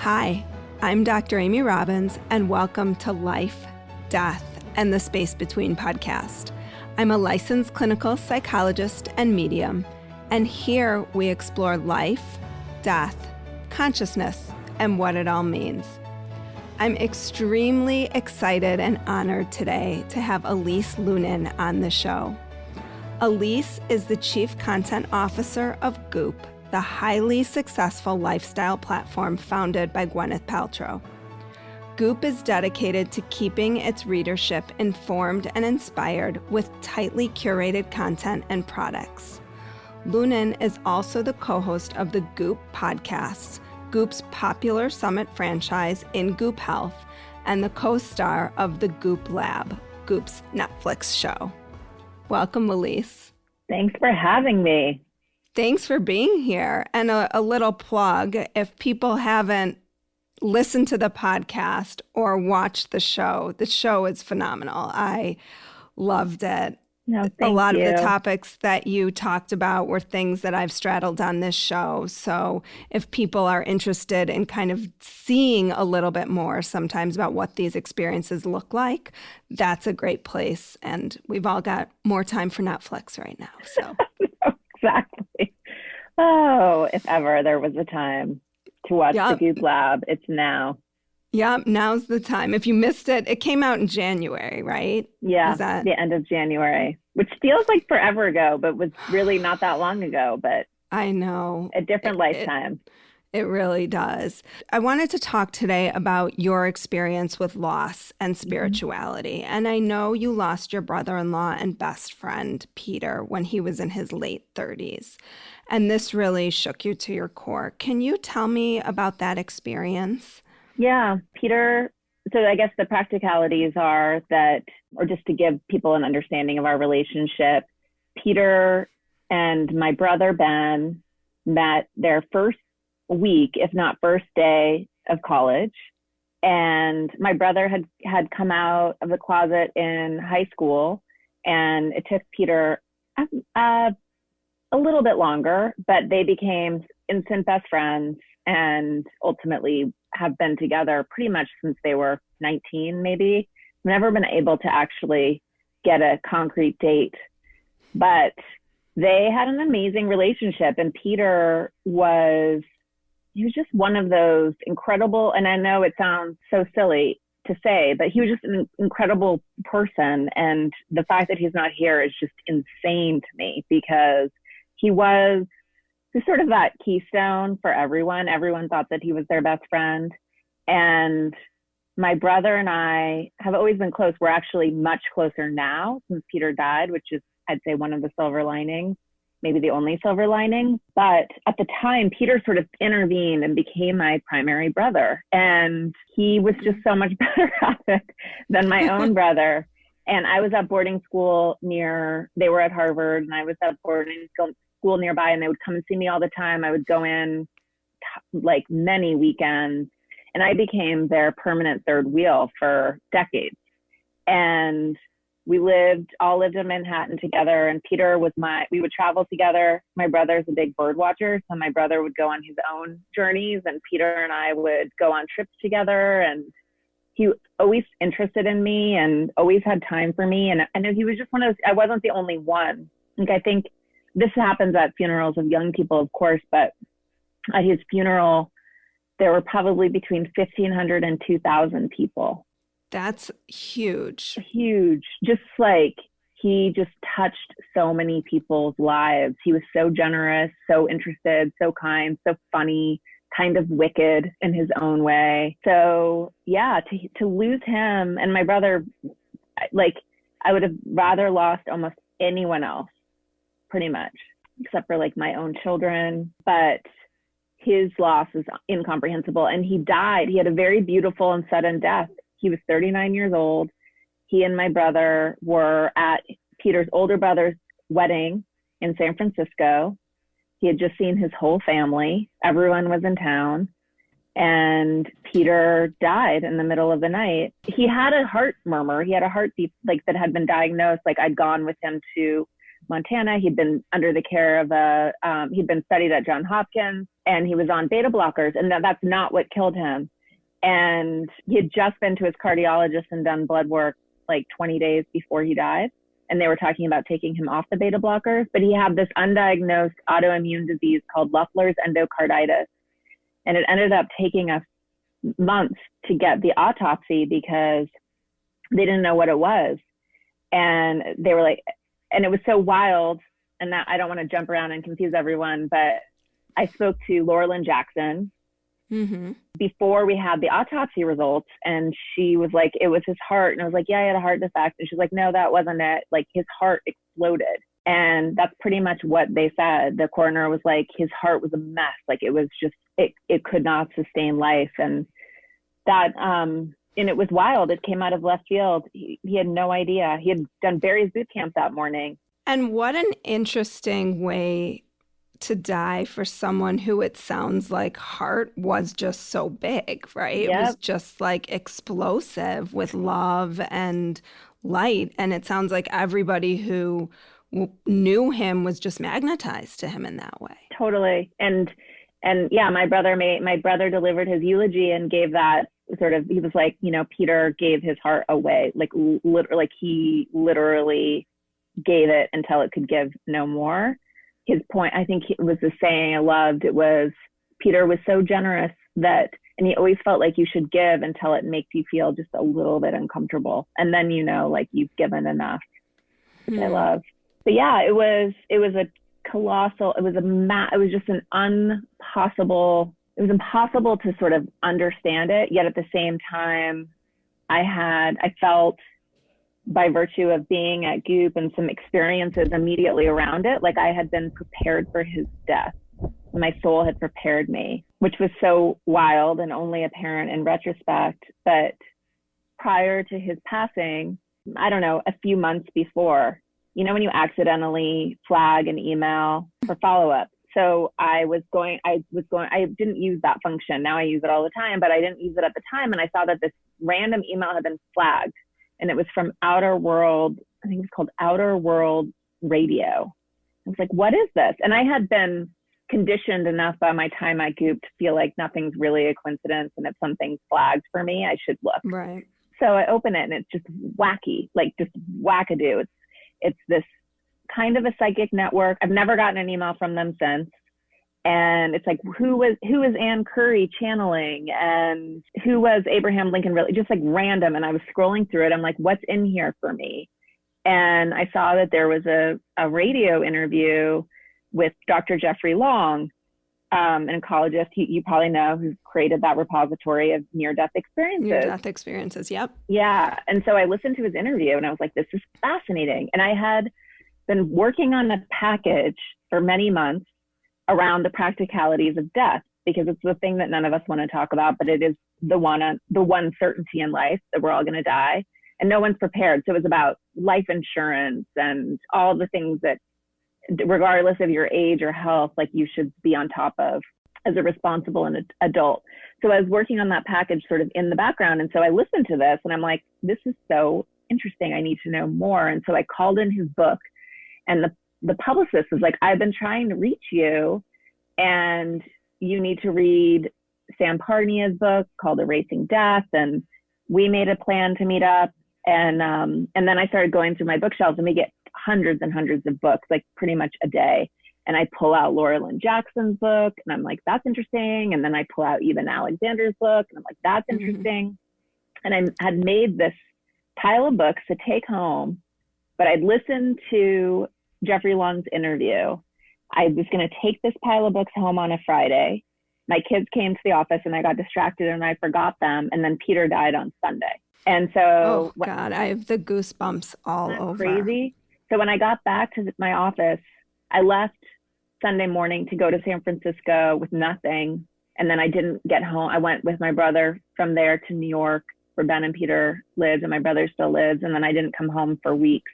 Hi, I'm Dr. Amy Robbins, and welcome to Life, Death, and the Space Between podcast. I'm a licensed clinical psychologist and medium, and here we explore life, death, consciousness, and what it all means. I'm extremely excited and honored today to have Elise Loehnen on the show. Elise is the Chief Content Officer of Goop, the highly successful lifestyle platform founded by Gwyneth Paltrow. Goop is dedicated to keeping its readership informed and inspired with tightly curated content and products. Loehnen is also the co-host of the Goop podcast, Goop's popular summit franchise in Goop Health, and the co-star of the Goop Lab, Goop's Netflix show. Welcome, Elise. Thanks for having me. Thanks for being here. And a little plug, if people haven't listened to the podcast or watched the show is phenomenal. I loved it. No, a lot of the topics that you talked about were things that I've straddled on this show. So if people are interested in kind of seeing a little bit more sometimes about what these experiences look like, that's a great place. And we've all got more time for Netflix right now. So exactly. Oh, if ever there was a time to watch the Goop Lab, it's now. Yeah, now's the time. If you missed it, it came out in January, right? Yeah, the end of January, which feels like forever ago, but was really not that long ago. But I know. A different lifetime. It really does. I wanted to talk today about your experience with loss and spirituality. Mm-hmm. And I know you lost your brother-in-law and best friend, Peter, when he was in his late 30s. And this really shook you to your core. Can you tell me about that experience? Yeah, Peter. So I guess the practicalities are that, or just to give people an understanding of our relationship, Peter and my brother, Ben, met their first week, if not first day of college. And my brother had come out of the closet in high school, and it took Peter a little bit longer, but they became instant best friends and ultimately have been together pretty much since they were 19, maybe. Never been able to actually get a concrete date, but they had an amazing relationship. And Peter was just one of those incredible, and I know it sounds so silly to say, but he was just an incredible person. And the fact that he's not here is just insane to me, because he was sort of that keystone for everyone. Everyone thought that he was their best friend. And my brother and I have always been close. We're actually much closer now since Peter died, which is, I'd say, one of the silver linings, maybe the only silver lining. But at the time, Peter sort of intervened and became my primary brother. And he was just so much better at it than my own brother. And I was at boarding school they were at Harvard, and I was at boarding school nearby, and they would come and see me all the time. I would go in like many weekends, and I became their permanent third wheel for decades. And we all lived in Manhattan together, and Peter was we would travel together. My brother's a big bird watcher, so my brother would go on his own journeys, and Peter and I would go on trips together. And he always interested in me and always had time for me. And he was just one of those, I wasn't the only one. Like, I think this happens at funerals of young people, of course, but at his funeral, there were probably between 1,500 and 2,000 people. That's huge. Huge. Just like, he just touched so many people's lives. He was so generous, so interested, so kind, so funny, kind of wicked in his own way. So yeah, to lose him and my brother, like, I would have rather lost almost anyone else, pretty much, except for like my own children. But his loss is incomprehensible. And he died. He had a very beautiful and sudden death. He was 39 years old. He and my brother were at Peter's older brother's wedding in San Francisco. He had just seen his whole family. Everyone was in town. And Peter died in the middle of the night. He had a heart murmur. He had a heartbeat that had been diagnosed. Like, I'd gone with him to Montana. He'd been under the care of he'd been studied at Johns Hopkins. and he was on beta blockers, and that's not what killed him. And he had just been to his cardiologist and done blood work like 20 days before he died. And they were talking about taking him off the beta blockers, but he had this undiagnosed autoimmune disease called Loeffler's endocarditis. And it ended up taking us months to get the autopsy because they didn't know what it was. And they were like, and it was so wild. And that, I don't want to jump around and confuse everyone, but I spoke to Laurelyn Jackson before we had the autopsy results. And she was like, it was his heart. And I was like, yeah, he had a heart defect. And she's like, no, that wasn't it. Like, his heart exploded. And that's pretty much what they said. The coroner was like, his heart was a mess. Like, it was just, it could not sustain life. And that, and it was wild. It came out of left field. He had no idea. He had done Barry's boot camp that morning. And what an interesting way to die for someone who, it sounds like, heart was just so big, right? Yep. It was just like explosive with love and light. And it sounds like everybody who knew him was just magnetized to him in that way. Totally. And yeah, my brother delivered his eulogy and gave that sort of, he was like, you know, Peter gave his heart away, like he literally gave it until it could give no more. His point, I think it was the saying I loved, it was, Peter was so generous that, and he always felt like you should give until it makes you feel just a little bit uncomfortable. And then, you know, like you've given enough, which I love. But yeah, it was a colossal, it was just it was impossible to sort of understand it. Yet at the same time, I felt, by virtue of being at Goop and some experiences immediately around it, like I had been prepared for his death. My soul had prepared me, which was so wild and only apparent in retrospect. But prior to his passing, I don't know, a few months before, you know, when you accidentally flag an email for follow-up. So I didn't use that function. Now I use it all the time, but I didn't use it at the time. And I saw that this random email had been flagged. And it was from Outer World, I think it was called Outer World Radio. I was like, what is this? And I had been conditioned enough by my time at Goop to feel like nothing's really a coincidence. And if something's flagged for me, I should look. Right. So I open it and it's just wacky, like just wackadoo. It's this kind of a psychic network. I've never gotten an email from them since. And it's like, who is Ann Curry channeling? And who was Abraham Lincoln really? Just like random. And I was scrolling through it. I'm like, what's in here for me? And I saw that there was a radio interview with Dr. Jeffrey Long, an oncologist you probably know, who created that repository of near-death experiences. Near-death experiences, yep. Yeah. And so I listened to his interview and I was like, this is fascinating. And I had been working on a package for many months around the practicalities of death, because it's the thing that none of us want to talk about, but it is the one certainty in life that we're all going to die, and no one's prepared. So it was about life insurance and all the things that, regardless of your age or health, like you should be on top of as a responsible adult. So I was working on that package sort of in the background. And so I listened to this and I'm like, this is so interesting. I need to know more. And so I called in his book, and the publicist was like, I've been trying to reach you and you need to read Sam Parnia's book called Erasing Death. And we made a plan to meet up. And then I started going through my bookshelves, and we get hundreds and hundreds of books, like pretty much a day. And I pull out Laurelyn Jackson's book and I'm like, that's interesting. And then I pull out Eben Alexander's book and I'm like, that's interesting. And I had made this pile of books to take home, but I'd listened to Jeffrey Long's interview. I was going to take this pile of books home on a Friday. My kids came to the office and I got distracted and I forgot them. And then Peter died on Sunday. And so, oh God, I have the goosebumps all over. Crazy. So when I got back to my office, I left Sunday morning to go to San Francisco with nothing. And then I didn't get home. I went with my brother from there to New York, where Ben and Peter lived, and my brother still lives. And then I didn't come home for weeks.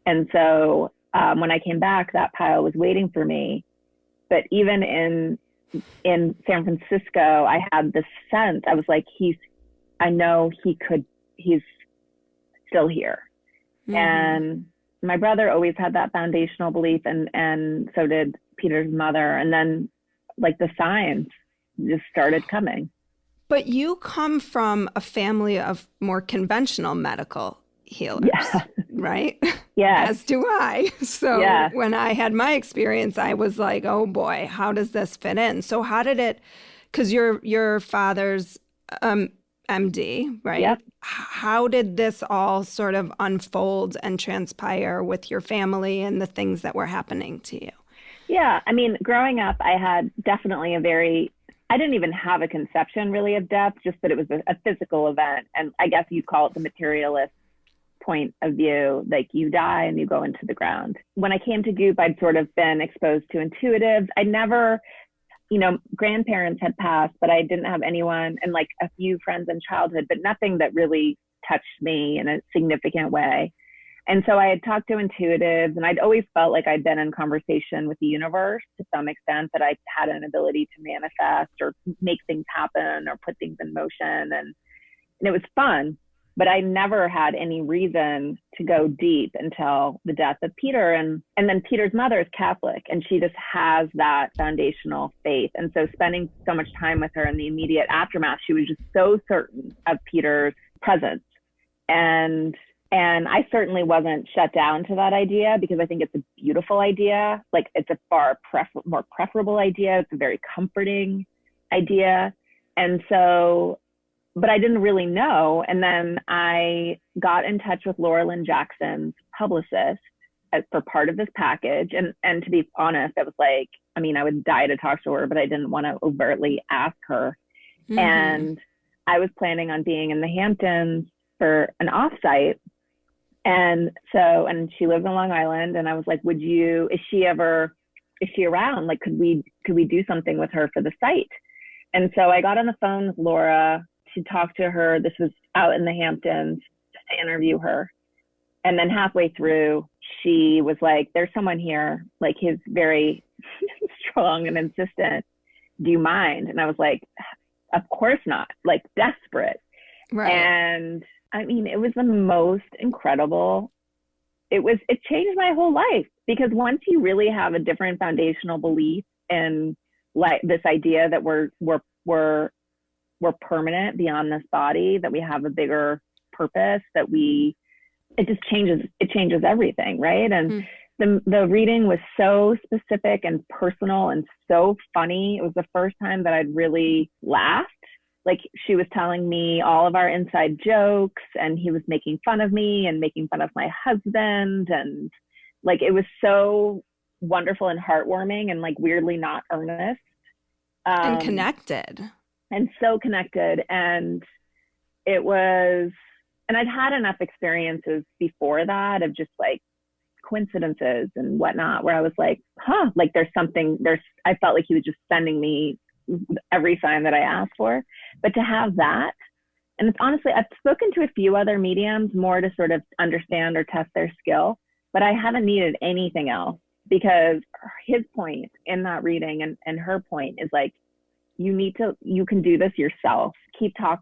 And so when I came back, that pile was waiting for me. But even in San Francisco, I had this sense. I was like, I know he's still here. And my brother always had that foundational belief, and so did Peter's mother. And then like the signs just started coming. But you come from a family of more conventional medical healers, right? Yeah. As do I. So when I had my experience, I was like, oh boy, how does this fit in? So how did it, because your father's MD, right? Yep. How did this all sort of unfold and transpire with your family and the things that were happening to you? Yeah. I mean, growing up, I had definitely I didn't even have a conception really of death, just that it was a physical event. And I guess you'd call it the materialist point of view, like you die and you go into the ground. When I came to Goop, I'd sort of been exposed to intuitives. I never, grandparents had passed, but I didn't have anyone, and like a few friends in childhood, but nothing that really touched me in a significant way. And so I had talked to intuitives, and I'd always felt like I'd been in conversation with the universe to some extent, that I had an ability to manifest or make things happen or put things in motion. And it was fun, but I never had any reason to go deep until the death of Peter. And then Peter's mother is Catholic, and she just has that foundational faith. And so spending so much time with her in the immediate aftermath, she was just so certain of Peter's presence. And I certainly wasn't shut down to that idea, because I think it's a beautiful idea. Like, it's a far more preferable idea. It's a very comforting idea. And so, but I didn't really know. And then I got in touch with Laura Lynn Jackson's publicist for part of this package. And to be honest, I was like, I mean, I would die to talk to her, but I didn't want to overtly ask her. Mm-hmm. And I was planning on being in the Hamptons for an offsite. And she lives in Long Island, and I was like, is she around? Like, could we do something with her for the site? And so I got on the phone with Laura to talk to her. This was out in the Hamptons, to interview her. And then halfway through, she was like, there's someone here, like, he's very strong and insistent. Do you mind? And I was like, of course not, like, desperate. Right. And I mean, it was the most incredible. It changed my whole life, because once you really have a different foundational belief in, like, this idea that we're permanent beyond this body, that we have a bigger purpose, it just changes everything. Right. And the reading was so specific and personal and so funny. It was the first time that I'd really laughed. Like, she was telling me all of our inside jokes, and he was making fun of me and making fun of my husband. And like, it was so wonderful and heartwarming, and like weirdly not earnest. And connected. And so connected. And I'd had enough experiences before that of just like coincidences and whatnot, where I was like, like I felt like he was just sending me every sign that I asked for. But to have that, and it's honestly, I've spoken to a few other mediums more to sort of understand or test their skill, but I haven't needed anything else, because his point in that reading and her point is like, you can do this yourself.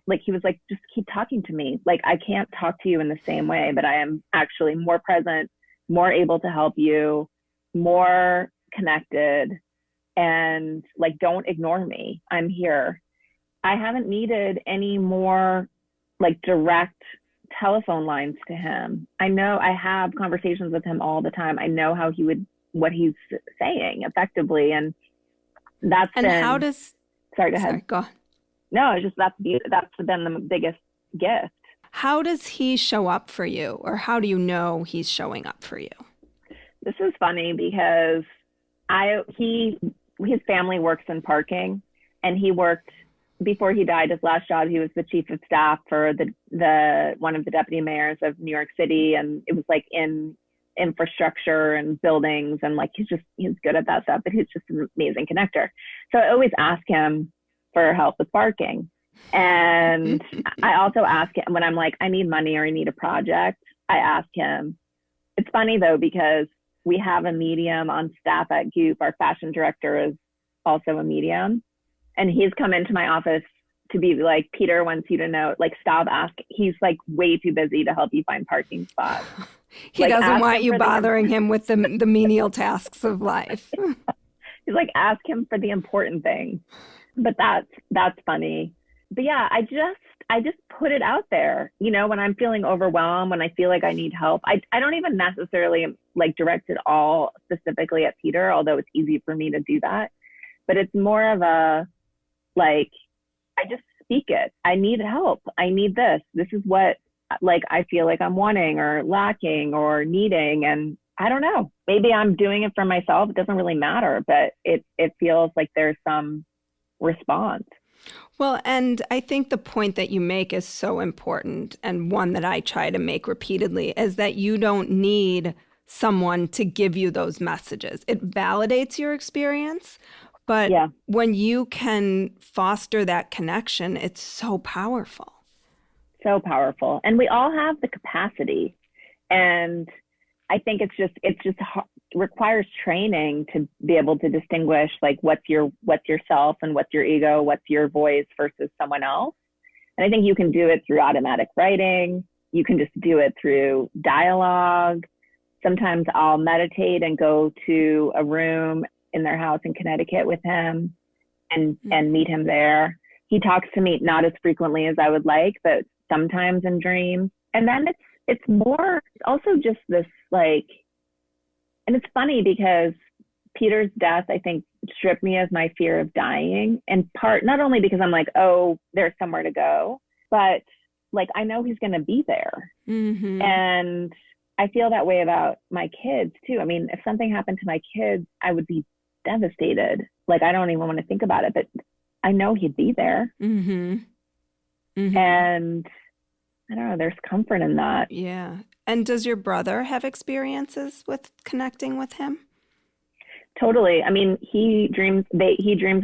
Like, he was like, just keep talking to me. Like, I can't talk to you in the same way, but I am actually more present, more able to help you, more connected. And like, don't ignore me. I'm here. I haven't needed any more like direct telephone lines to him. I know I have conversations with him all the time. I know what he's saying effectively. And that's sorry, go ahead. Sorry, go on. No, it's just, that's been the biggest gift. How does he show up for you, or how do you know he's showing up for you? This is funny, because his family works in parking, and he worked, before he died, his last job, he was the chief of staff for the one of the deputy mayors of New York City. And it was like in infrastructure and buildings, and like, he's good at that stuff, but he's just an amazing connector. So I always ask him for help with parking. And I also ask him when I'm like, I need money or I need a project, I ask him. It's funny though, because we have a medium on staff at Goop. Our fashion director is also a medium. And he's come into my office to be like, Peter wants you to know, like, stop asking. He's like way too busy to help you find parking spots. He doesn't want you bothering him with the menial tasks of life. He's like, ask him for the important thing. But that's funny. But yeah, I just put it out there, you know, when I'm feeling overwhelmed, when I feel like I need help. I don't even necessarily like direct it all specifically at Peter, although it's easy for me to do that. But it's more of a, like, I just speak it. I need help. I need this. This is what, like, I feel like I'm wanting or lacking or needing. And I don't know, maybe I'm doing it for myself. It doesn't really matter, but it feels like there's some response. Well, and I think the point that you make is so important, and one that I try to make repeatedly, is that you don't need someone to give you those messages. It validates your experience, but when you can foster that connection, it's so powerful. So powerful. And we all have the capacity. And I think it requires training to be able to distinguish, like, what's yourself and what's your ego, what's your voice versus someone else. And I think you can do it through automatic writing. You can just do it through dialogue. Sometimes I'll meditate and go to a room in their house in Connecticut with him and meet him there. He talks to me not as frequently as I would like, but sometimes in dreams. And then it's more also just this, like, and it's funny because Peter's death, I think, stripped me of my fear of dying, in part, not only because I'm like, oh, there's somewhere to go, but like, I know he's going to be there. Mm-hmm. And I feel that way about my kids too. I mean, if something happened to my kids, I would be devastated. Like, I don't even want to think about it, but I know he'd be there. Mm-hmm. Mm-hmm. And I don't know, there's comfort in that. Yeah. And does your brother have experiences with connecting with him? Totally. I mean, he dreams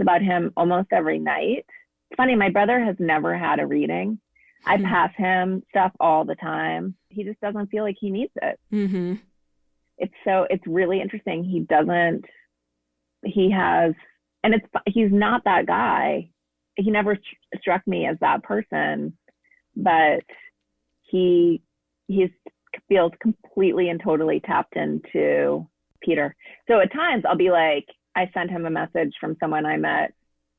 about him almost every night. It's funny, my brother has never had a reading. I pass him stuff all the time. He just doesn't feel like he needs it. Mm-hmm. It's really interesting. He's not that guy. He never struck me as that person, but he feels completely and totally tapped into Peter. So at times I'll be like, I sent him a message from someone I met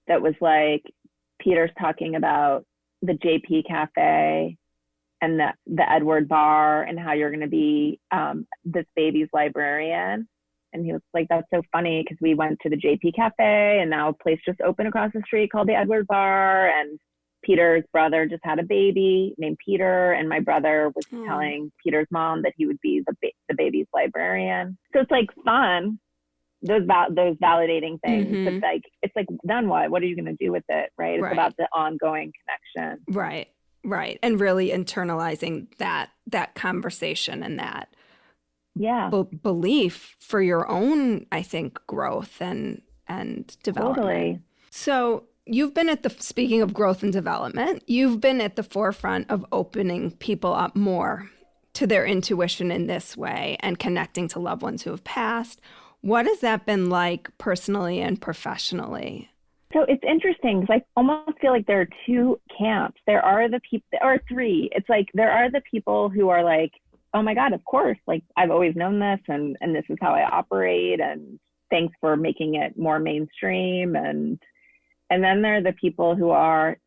that was like, Peter's talking about the JP Cafe and the Edward Bar and how you're going to be this baby's librarian. And he was like, that's so funny because we went to the JP Cafe and now a place just opened across the street called the Edward Bar. And Peter's brother just had a baby named Peter. And my brother was telling Peter's mom that he would be the baby's librarian. So it's like fun, those validating things. Mm-hmm. It's like, then what? What are you going to do with it? Right? It's about the ongoing connection. Right. Right. And really internalizing that conversation and that belief for your own, I think, growth and development. Totally. So you've been speaking of growth and development, you've been at the forefront of opening people up more to their intuition in this way and connecting to loved ones who have passed. What has that been like personally and professionally? So it's interesting because I almost feel like there are two camps. There are the people, or three. It's like there are the people who are like, oh my God, of course, like I've always known this and this is how I operate and thanks for making it more mainstream. And then there are the people who are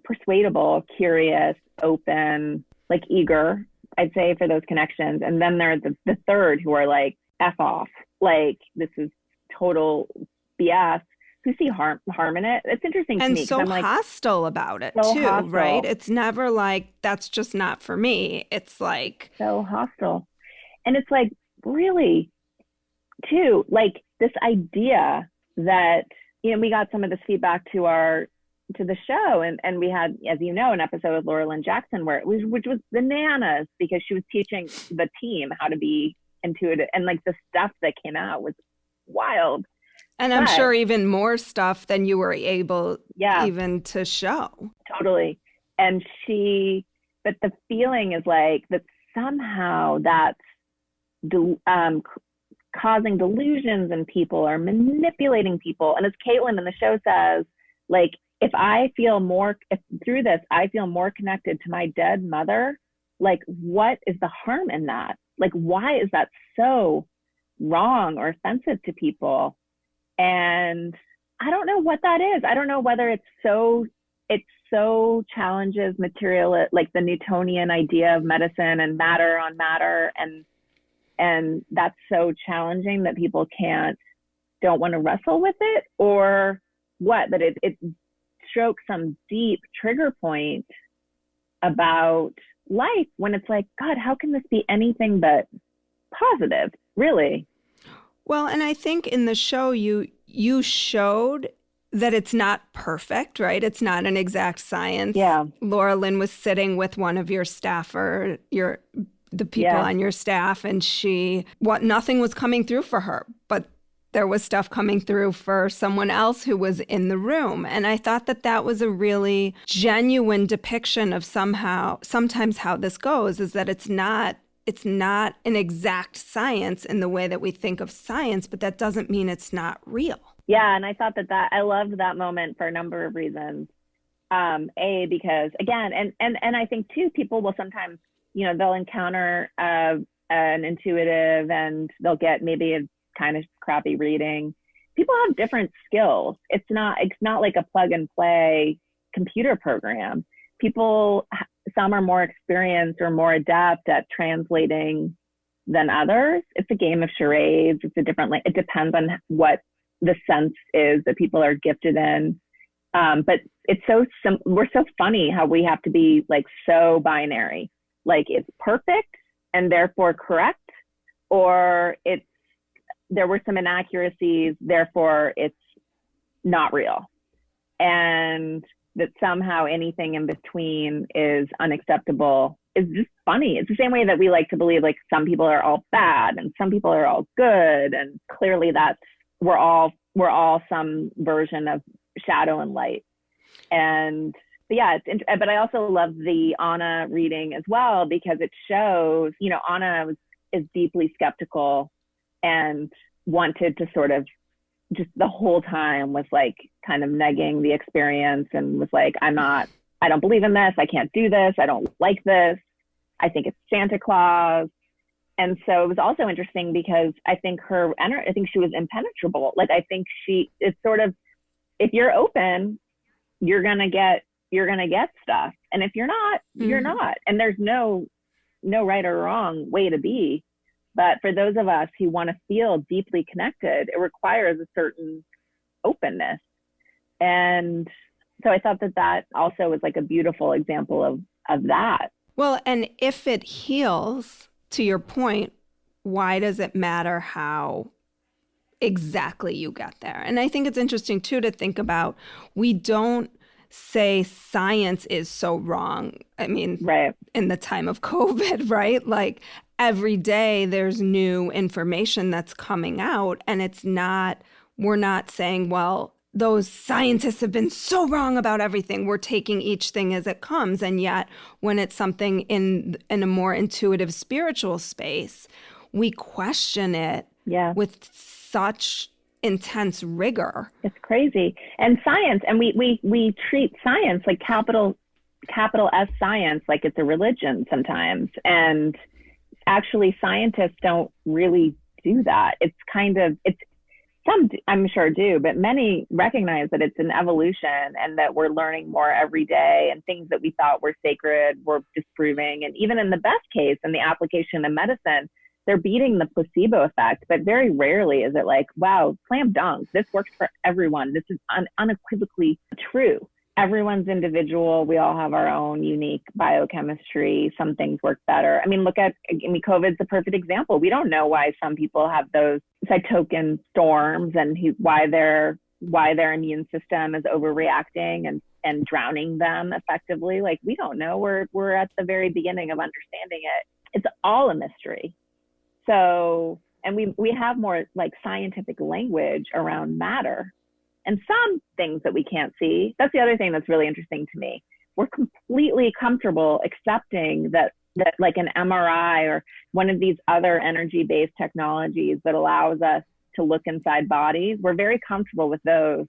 persuadable, curious, open, like eager, I'd say, for those connections. And then there are the third who are like, F off, like this is total BS, who see harm in it. It's interesting to me. And so I'm like, hostile about it so too, hostile. Right? It's never like, that's just not for me. It's like. So hostile. And it's like, really, too, like this idea that, you know, we got some of this feedback to the show, and we had, as you know, an episode with Laura Lynn Jackson which was bananas because she was teaching the team how to be intuitive, and like the stuff that came out was wild. And I'm sure even more stuff than you were able even to show. Totally. And but the feeling is like that somehow that's causing delusions in people or manipulating people. And as Caitlin in the show says, like, if through this, I feel more connected to my dead mother, like, what is the harm in that? Like, why is that so wrong or offensive to people? And I don't know what that is. I don't know whether it so challenges material, like the Newtonian idea of medicine and matter on matter. And that's so challenging that people don't want to wrestle with it, or what, that it strokes some deep trigger point about life when it's like, God, how can this be anything but positive, really? Well, and I think in the show, you showed that it's not perfect, right? It's not an exact science. Yeah. Laura Lynn was sitting with one of your staffer, the people on your staff, and nothing was coming through for her, but there was stuff coming through for someone else who was in the room. And I thought that was a really genuine depiction of sometimes how this goes, is that it's not an exact science in the way that we think of science, but that doesn't mean it's not real. Yeah, and I thought that I loved that moment for a number of reasons. Because again, and I think too, people will sometimes, they'll encounter an intuitive and they'll get maybe a kind of crappy reading. People have different skills. It's not like a plug and play computer program. Some are more experienced or more adept at translating than others. It's a game of charades. It's a different, it depends on what the sense is that people are gifted in. But it's we're so funny how we have to be like so binary, like it's perfect and therefore correct, or there were some inaccuracies, therefore it's not real. And that somehow anything in between is unacceptable is just funny. It's the same way that we like to believe like some people are all bad and some people are all good. And clearly we're all some version of shadow and light. And but I also love the Anna reading as well, because it shows, Anna is deeply skeptical and wanted to sort of just the whole time was like kind of negging the experience and was like, I don't believe in this. I can't do this. I don't like this. I think it's Santa Claus. And so it was also interesting because I think she was impenetrable. Like, I think it's sort of, if you're open, you're going to get stuff. And if you're not, you're not. And there's no right or wrong way to be. But for those of us who want to feel deeply connected, it requires a certain openness. And so I thought that also was like a beautiful example of that. Well, and if it heals, to your point, why does it matter how exactly you get there? And I think it's interesting, too, to think about, we don't say science is so wrong. I mean, right. In the time of COVID, right? Like, every day there's new information that's coming out, and we're not saying, well, those scientists have been so wrong about everything. We're taking each thing as it comes. And yet when it's something in a more intuitive spiritual space, we question it with such intense rigor. It's crazy. And science, and we treat science like capital S science, like it's a religion sometimes. And actually scientists don't really do that. Some I'm sure do, but many recognize that it's an evolution and that we're learning more every day, and things that we thought were sacred we're disproving. And even in the best case, in the application of medicine, they're beating the placebo effect, but very rarely is it like, wow, slam dunk, this works for everyone. This is unequivocally true. Everyone's individual. We all have our own unique biochemistry. Some things work better. COVID's a perfect example. We don't know why some people have those cytokine storms and why their immune system is overreacting and drowning them effectively. Like, we don't know. We're at the very beginning of understanding it. It's all a mystery. So, and we have more like scientific language around matter. And some things that we can't see, that's the other thing that's really interesting to me. We're completely comfortable accepting that like an MRI or one of these other energy-based technologies that allows us to look inside bodies, we're very comfortable with those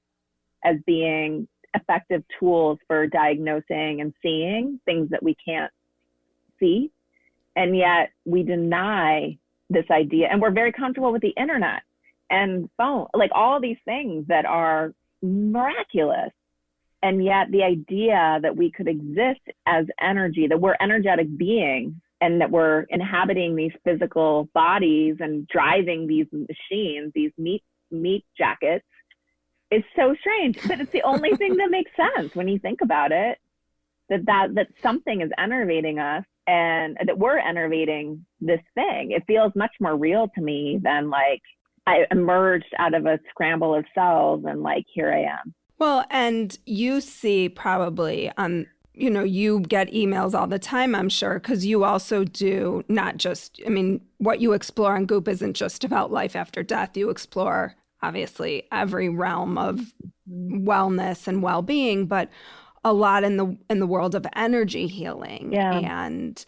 as being effective tools for diagnosing and seeing things that we can't see. And yet we deny this idea. And we're very comfortable with the internet. and bone, like all these things that are miraculous. And yet the idea that we could exist as energy, that we're energetic beings, and that we're inhabiting these physical bodies and driving these machines, these meat jackets, is so strange. But it's the only thing that makes sense when you think about it, that something is enervating us and that we're enervating this thing. It feels much more real to me than like I emerged out of a scramble of cells and like, here I am. Well, and you see probably on, you get emails all the time, I'm sure, because you also do not just, what you explore on Goop isn't just about life after death. You explore, obviously, every realm of wellness and well-being, but a lot in the world of energy healing and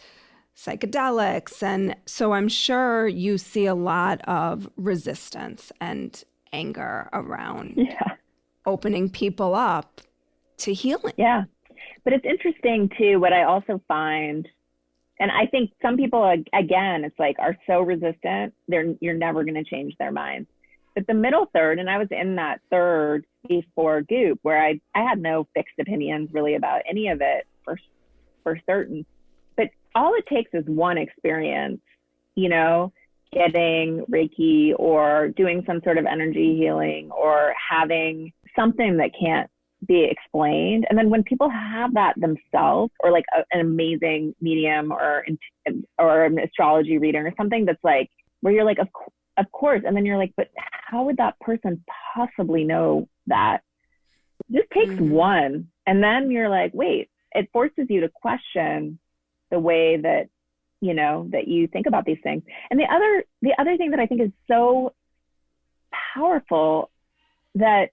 psychedelics. And so I'm sure you see a lot of resistance and anger around opening people up to healing. Yeah. But it's interesting too, what I also find, and I think some people, again, it's like are so resistant, you're never going to change their minds. But the middle third, and I was in that third before Goop, where I had no fixed opinions really about any of it for certain. But all it takes is one experience, getting Reiki or doing some sort of energy healing or having something that can't be explained. And then when people have that themselves, or like an amazing medium or an astrology reader or something that's like, where you're like, of course. And then you're like, but how would that person possibly know that? This takes one. And then you're like, wait, it forces you to question the way that, that you think about these things. And the other thing that I think is so powerful, that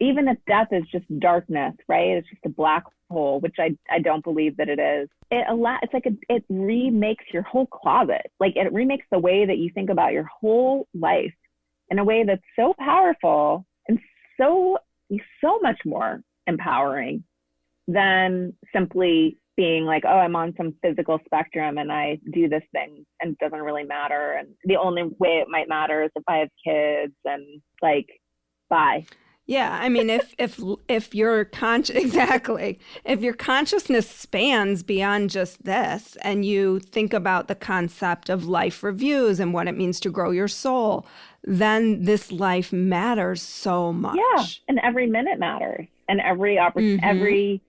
even if death is just darkness, right? It's just a black hole, which I don't believe that it is. It remakes your whole closet. Like it remakes the way that you think about your whole life in a way that's so powerful and so much more empowering than simply being like, oh, I'm on some physical spectrum and I do this thing and it doesn't really matter. And the only way it might matter is if I have kids, and like, bye. Yeah, if your if your consciousness spans beyond just this, and you think about the concept of life reviews and what it means to grow your soul, then this life matters so much. Yeah, and every minute matters, and every opportunity,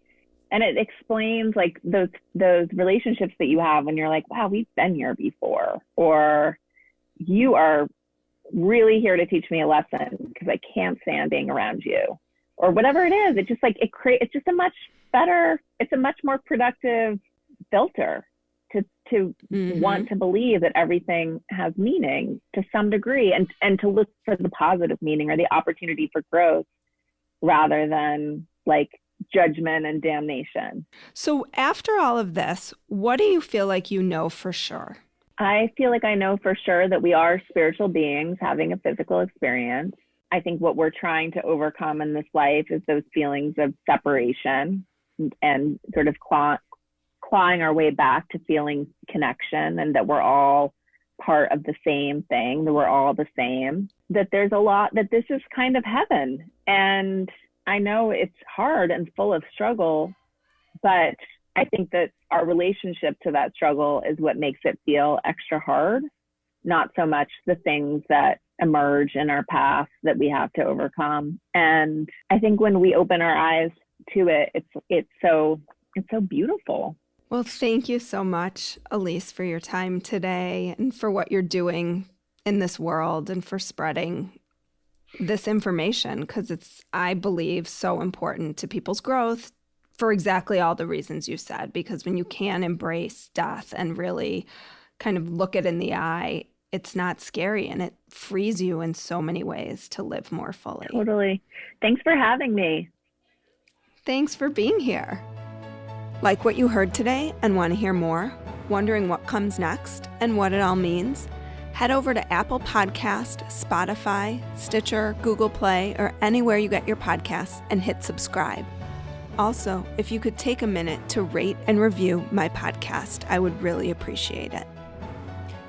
and it explains like those relationships that you have when you're like, wow, we've been here before, or you are really here to teach me a lesson because I can't stand being around you, or whatever it is. It's just like it's just a much more productive filter to want to believe that everything has meaning to some degree, and to look for the positive meaning or the opportunity for growth rather than like judgment and damnation. So after all of this, what do you feel like you know for sure? I feel like I know for sure that we are spiritual beings having a physical experience. I think what we're trying to overcome in this life is those feelings of separation and sort of clawing our way back to feeling connection, and that we're all part of the same thing, that we're all the same, that there's a lot, that this is kind of heaven. And I know it's hard and full of struggle, but I think that our relationship to that struggle is what makes it feel extra hard, not so much the things that emerge in our path that we have to overcome. And I think when we open our eyes to it, it's so beautiful. Well, thank you so much, Elise, for your time today and for what you're doing in this world and for spreading this information, because it's, I believe, so important to people's growth, for exactly all the reasons you said, because when you can embrace death and really kind of look it in the eye, it's not scary, and it frees you in so many ways to live more fully. Totally. Thanks for having me. Thanks for being here. Like what you heard today and want to hear more? Wondering what comes next and what it all means? Head over to Apple Podcast, Spotify, Stitcher, Google Play, or anywhere you get your podcasts and hit subscribe. Also, if you could take a minute to rate and review my podcast, I would really appreciate it.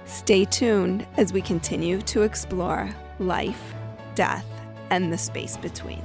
Stay tuned as we continue to explore life, death, and the space between.